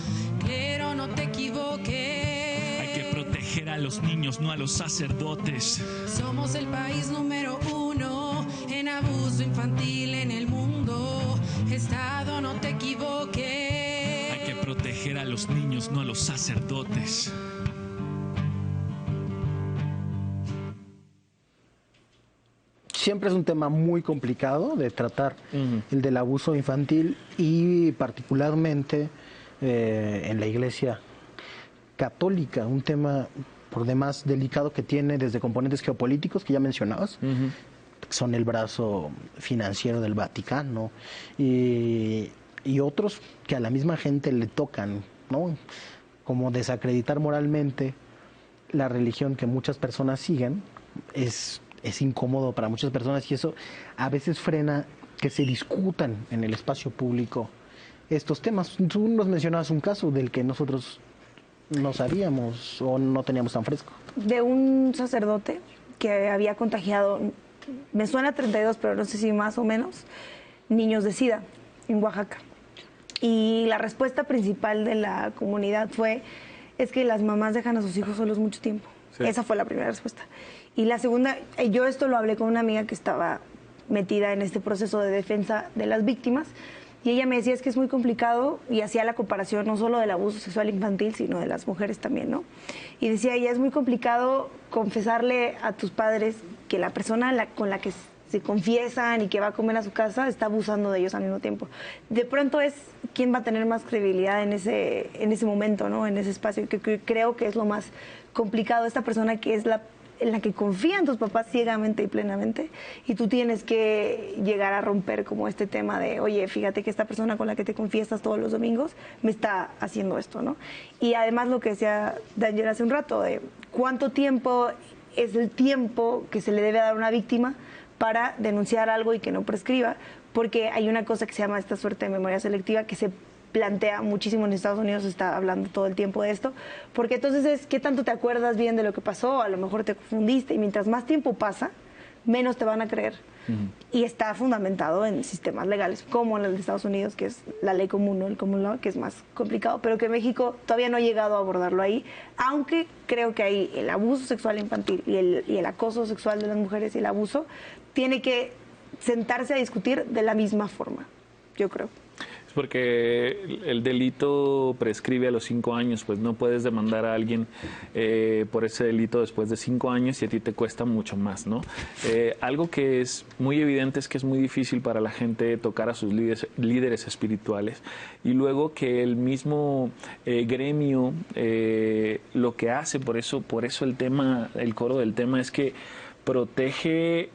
Clero, no te equivoques. Hay que proteger a los niños, no a los sacerdotes. Somos el país número 1 en abuso infantil en el mundo. Estado, no te equivoques. Hay que proteger a los niños, no a los sacerdotes. Siempre es un tema muy complicado de tratar, el del abuso infantil, y particularmente en la Iglesia católica, un tema por demás delicado que tiene desde componentes geopolíticos que ya mencionabas, que son el brazo financiero del Vaticano, y otros que a la misma gente le tocan, ¿no? Como desacreditar moralmente la religión que muchas personas siguen. Es incómodo para muchas personas, y eso a veces frena que se discutan en el espacio público estos temas. Tú nos mencionabas un caso del que nosotros no sabíamos o no teníamos tan fresco. De un sacerdote que había contagiado, me suena 32, pero no sé si más o menos, niños de SIDA en Oaxaca. Y la respuesta principal de la comunidad es que las mamás dejan a sus hijos solos mucho tiempo. Sí. Esa fue la primera respuesta. Y la segunda, yo esto lo hablé con una amiga que estaba metida en este proceso de defensa de las víctimas, y ella me decía, es que es muy complicado, y hacía la comparación no solo del abuso sexual infantil, sino de las mujeres también, ¿no? Y decía ella, es muy complicado confesarle a tus padres que la persona con la que se confiesan y que va a comer a su casa está abusando de ellos al mismo tiempo. De pronto es quién va a tener más credibilidad en ese momento, ¿no? En ese espacio, que creo que es lo más complicado. Esta persona que es en la que confían tus papás ciegamente y plenamente, y tú tienes que llegar a romper como este tema de, oye, fíjate que esta persona con la que te confiesas todos los domingos me está haciendo esto, ¿no? Y además lo que decía Danger hace un rato, de cuánto tiempo es el tiempo que se le debe dar a una víctima para denunciar algo y que no prescriba, porque hay una cosa que se llama esta suerte de memoria selectiva que se plantea muchísimo en Estados Unidos, se está hablando todo el tiempo de esto, porque entonces es qué tanto te acuerdas bien de lo que pasó, a lo mejor te confundiste, y mientras más tiempo pasa, menos te van a creer. Y está fundamentado en sistemas legales, como en el de Estados Unidos, que es la ley común, ¿no? El common law, que es más complicado, pero que México todavía no ha llegado a abordarlo ahí, aunque creo que ahí el abuso sexual infantil y el acoso sexual de las mujeres y el abuso tiene que sentarse a discutir de la misma forma, yo creo. Es porque el delito prescribe a los 5 años, pues no puedes demandar a alguien por ese delito después de 5 años y a ti te cuesta mucho más, ¿no? Algo que es muy evidente es que es muy difícil para la gente tocar a sus líderes espirituales, y luego que el mismo gremio lo que hace, por eso el coro del tema es que protege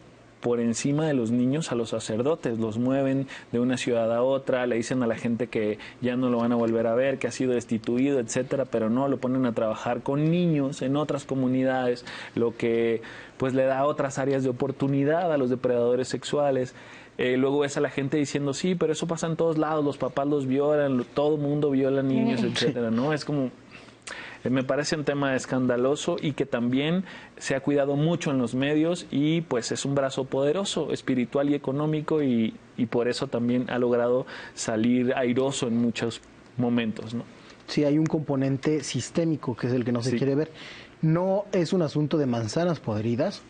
por encima de los niños a los sacerdotes, los mueven de una ciudad a otra, le dicen a la gente que ya no lo van a volver a ver, que ha sido destituido, etcétera, pero no, lo ponen a trabajar con niños en otras comunidades, lo que pues le da otras áreas de oportunidad a los depredadores sexuales. Luego ves a la gente diciendo, sí, pero eso pasa en todos lados, los papás los violan, todo el mundo viola niños, etcétera, ¿no? Es como, me parece un tema escandaloso y que también se ha cuidado mucho en los medios y pues es un brazo poderoso, espiritual y económico y por eso también ha logrado salir airoso en muchos momentos, ¿no? Sí, hay un componente sistémico que es el que no se quiere ver. No es un asunto de manzanas podridas,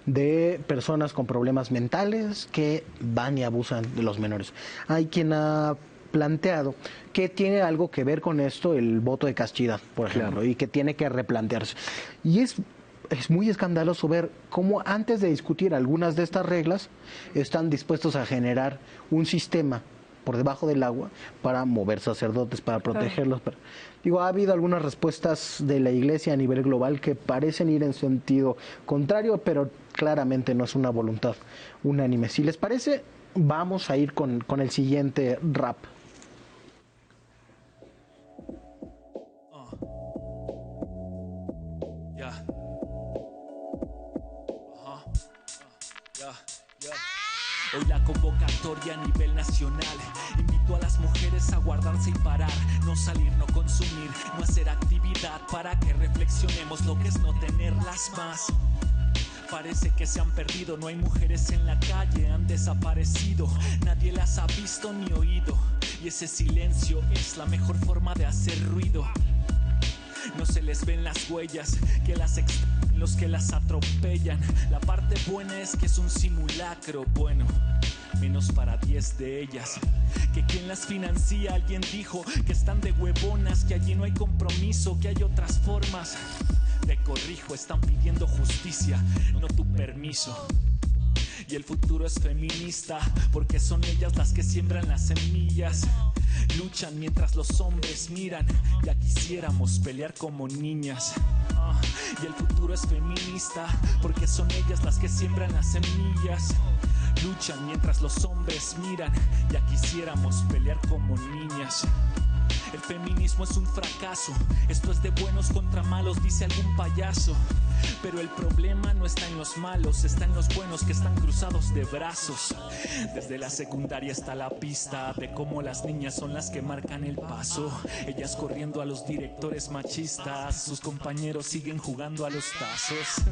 de personas con problemas mentales que van y abusan de los menores. Hay quien ha planteado que tiene algo que ver con esto el voto de castidad, por ejemplo, y que tiene que replantearse. Y es muy escandaloso ver cómo antes de discutir algunas de estas reglas están dispuestos a generar un sistema por debajo del agua para mover sacerdotes, para protegerlos. Digo, ha habido algunas respuestas de la Iglesia a nivel global que parecen ir en sentido contrario, pero claramente no es una voluntad unánime. Si les parece, vamos a ir con el siguiente rap. Hoy la convocatoria a nivel nacional invito a las mujeres a guardarse y parar, no salir, no consumir, no hacer actividad para que reflexionemos lo que es no tenerlas más. Parece que se han perdido, no hay mujeres en la calle, han desaparecido, nadie las ha visto ni oído, y ese silencio es la mejor forma de hacer ruido. No se les ven las huellas, que las los que las atropellan. La parte buena es que es un simulacro, bueno, menos para 10 de ellas. Que quien las financia, alguien dijo que están de huevonas, que allí no hay compromiso, que hay otras formas. Te corrijo, están pidiendo justicia, no tu permiso. Y el futuro es feminista, porque son ellas las que siembran las semillas. Luchan mientras los hombres miran, ya quisiéramos pelear como niñas. Y el futuro es feminista, porque son ellas las que siembran las semillas. Luchan mientras los hombres miran, ya quisiéramos pelear como niñas. El feminismo es un fracaso, esto es de buenos contra malos, dice algún payaso. Pero el problema no está en los malos, está en los buenos que están cruzados de brazos. Desde la secundaria está la pista de cómo las niñas son las que marcan el paso. Ellas corriendo a los directores machistas, sus compañeros siguen jugando a los tazos.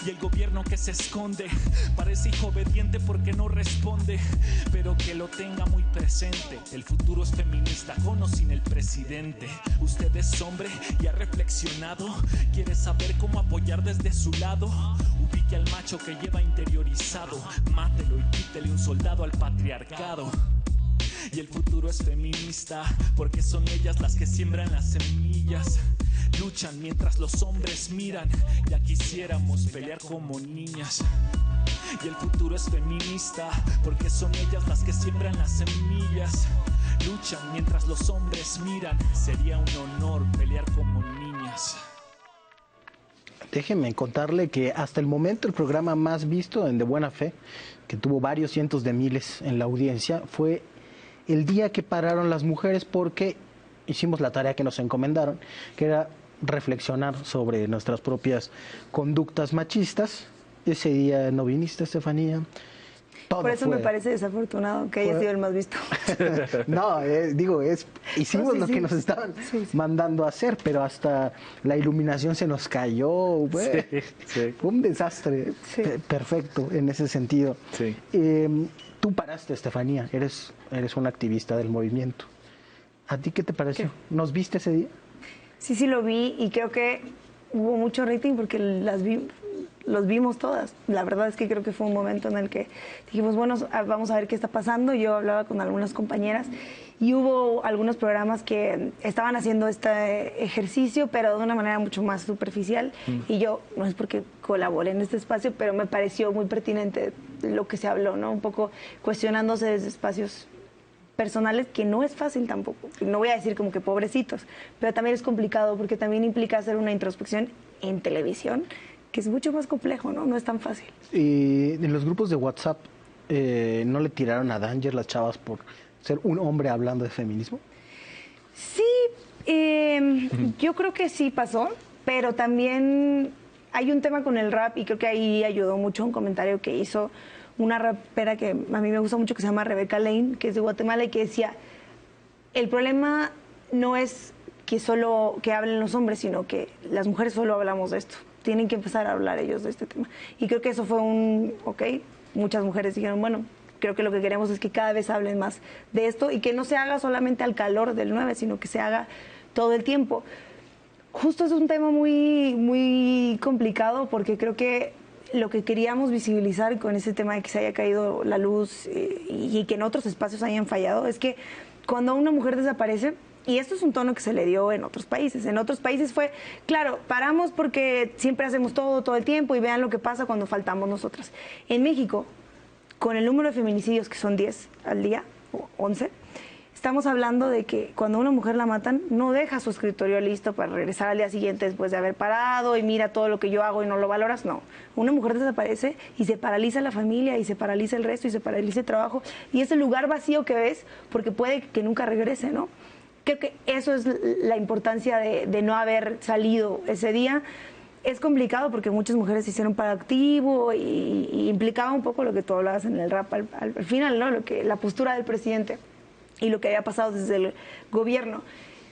Y el gobierno que se esconde parece hijo obediente porque no responde, pero que lo tenga muy presente. El futuro es feminista, con o sin el presidente. Usted es hombre y ha reflexionado, quiere saber cómo apoyar desde su lado. Ubique al macho que lleva interiorizado, mátelo y quítele un soldado al patriarcado. Y el futuro es feminista, porque son ellas las que siembran las semillas. Luchan mientras los hombres miran, ya quisiéramos pelear como niñas. Y el futuro es feminista, porque son ellas las que siembran las semillas. Luchan mientras los hombres miran, sería un honor pelear como niñas. Déjenme contarle que hasta el momento el programa más visto en De Buena Fe, que tuvo varios cientos de miles en la audiencia, fue el día que pararon las mujeres porque hicimos la tarea que nos encomendaron, que era reflexionar sobre nuestras propias conductas machistas. Ese día no viniste, Estefanía. Todo Por eso me parece desafortunado que haya sido el más visto. No, hicimos lo que nos estaban mandando a hacer, pero hasta la iluminación se nos cayó. Fue un desastre perfecto en ese sentido. Sí. Tú paraste, Estefanía, eres una activista del movimiento. ¿A ti qué te pareció? ¿Qué? ¿Nos viste ese día? Sí, lo vi y creo que hubo mucho rating porque los vimos todas. La verdad es que creo que fue un momento en el que dijimos, bueno, vamos a ver qué está pasando. Yo hablaba con algunas compañeras y hubo algunos programas que estaban haciendo este ejercicio, pero de una manera mucho más superficial. Y yo, no es porque colaboré en este espacio, pero me pareció muy pertinente lo que se habló, ¿no? Un poco cuestionándose desde espacios personales, que no es fácil tampoco. No voy a decir como que pobrecitos, pero también es complicado porque también implica hacer una introspección en televisión, que es mucho más complejo, ¿no? No es tan fácil. Y en los grupos de WhatsApp, ¿no le tiraron a Danger las chavas por ser un hombre hablando de feminismo? Sí, yo creo que sí pasó, pero también hay un tema con el rap y creo que ahí ayudó mucho un comentario que hizo una rapera que a mí me gusta mucho, que se llama Rebeca Lane, que es de Guatemala, y que decía, el problema no es que solo que hablen los hombres, sino que las mujeres solo hablamos de esto. Tienen que empezar a hablar ellos de este tema. Y creo que eso fue muchas mujeres dijeron, bueno, creo que lo que queremos es que cada vez hablen más de esto y que no se haga solamente al calor del 9, sino que se haga todo el tiempo. Justo es un tema muy, muy complicado porque creo que lo que queríamos visibilizar con ese tema de que se haya caído la luz y que en otros espacios hayan fallado es que cuando una mujer desaparece, y esto es un tono que se le dio en otros países fue, claro, paramos porque siempre hacemos todo el tiempo y vean lo que pasa cuando faltamos nosotras. En México, con el número de feminicidios que son 10 al día, o 11, estamos hablando de que cuando a una mujer la matan, no deja su escritorio listo para regresar al día siguiente después de haber parado y mira todo lo que yo hago y no lo valoras, no. Una mujer desaparece y se paraliza la familia y se paraliza el resto y se paraliza el trabajo y ese lugar vacío que ves porque puede que nunca regrese, ¿no? Creo que eso es la importancia de no haber salido ese día. Es complicado porque muchas mujeres se hicieron para activo y implicaba un poco lo que tú hablabas en el rap al final, ¿no? La postura del presidente y lo que había pasado desde el gobierno.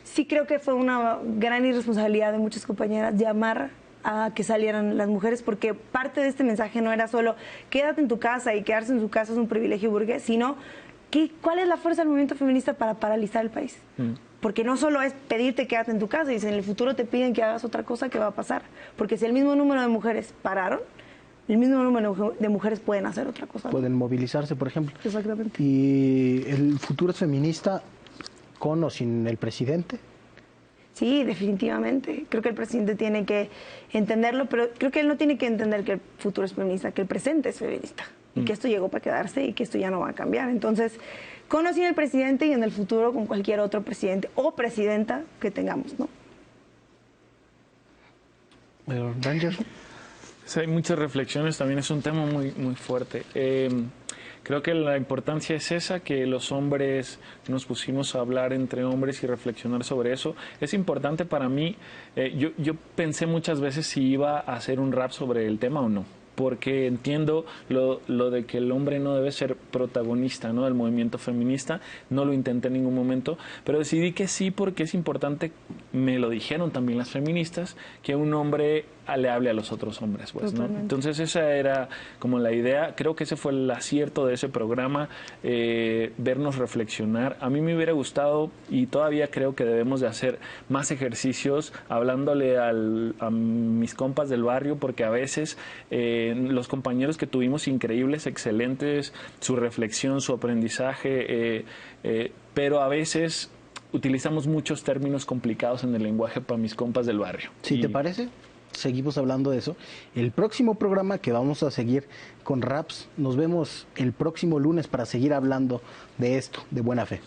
Sí creo que fue una gran irresponsabilidad de muchas compañeras llamar a que salieran las mujeres, porque parte de este mensaje no era solo quédate en tu casa y quedarse en su casa es un privilegio burgués, sino ¿cuál es la fuerza del movimiento feminista para paralizar el país? Porque no solo es pedirte quédate en tu casa, y si en el futuro te piden que hagas otra cosa, ¿qué va a pasar? Porque si el mismo número de mujeres pararon, el mismo número de mujeres pueden hacer otra cosa, ¿no? Pueden movilizarse, por ejemplo. Exactamente. ¿Y el futuro es feminista con o sin el presidente? Sí, definitivamente. Creo que el presidente tiene que entenderlo, pero creo que él no tiene que entender que el futuro es feminista, que el presente es feminista. Y que esto llegó para quedarse y que esto ya no va a cambiar. Entonces, con o sin el presidente y en el futuro con cualquier otro presidente o presidenta que tengamos, ¿no? Ranger. Sí, hay muchas reflexiones, también es un tema muy, muy fuerte. Creo que la importancia es esa, que los hombres nos pusimos a hablar entre hombres y reflexionar sobre eso. Es importante para mí, yo pensé muchas veces si iba a hacer un rap sobre el tema o no, porque entiendo lo de que el hombre no debe ser protagonista, ¿no?, del movimiento feminista. No lo intenté en ningún momento, pero decidí que sí, porque es importante, me lo dijeron también las feministas, que un hombre le hable a los otros hombres, pues, ¿no? Entonces esa era como la idea. Creo que ese fue el acierto de ese programa, vernos reflexionar. A mí me hubiera gustado, y todavía creo que debemos de hacer más ejercicios hablándole a mis compas del barrio, porque a veces los compañeros que tuvimos increíbles, excelentes, su reflexión, su aprendizaje, pero a veces utilizamos muchos términos complicados en el lenguaje para mis compas del barrio. ¿Sí te parece? Seguimos hablando de eso. El próximo programa, que vamos a seguir con raps, nos vemos el próximo lunes para seguir hablando de esto, de buena fe.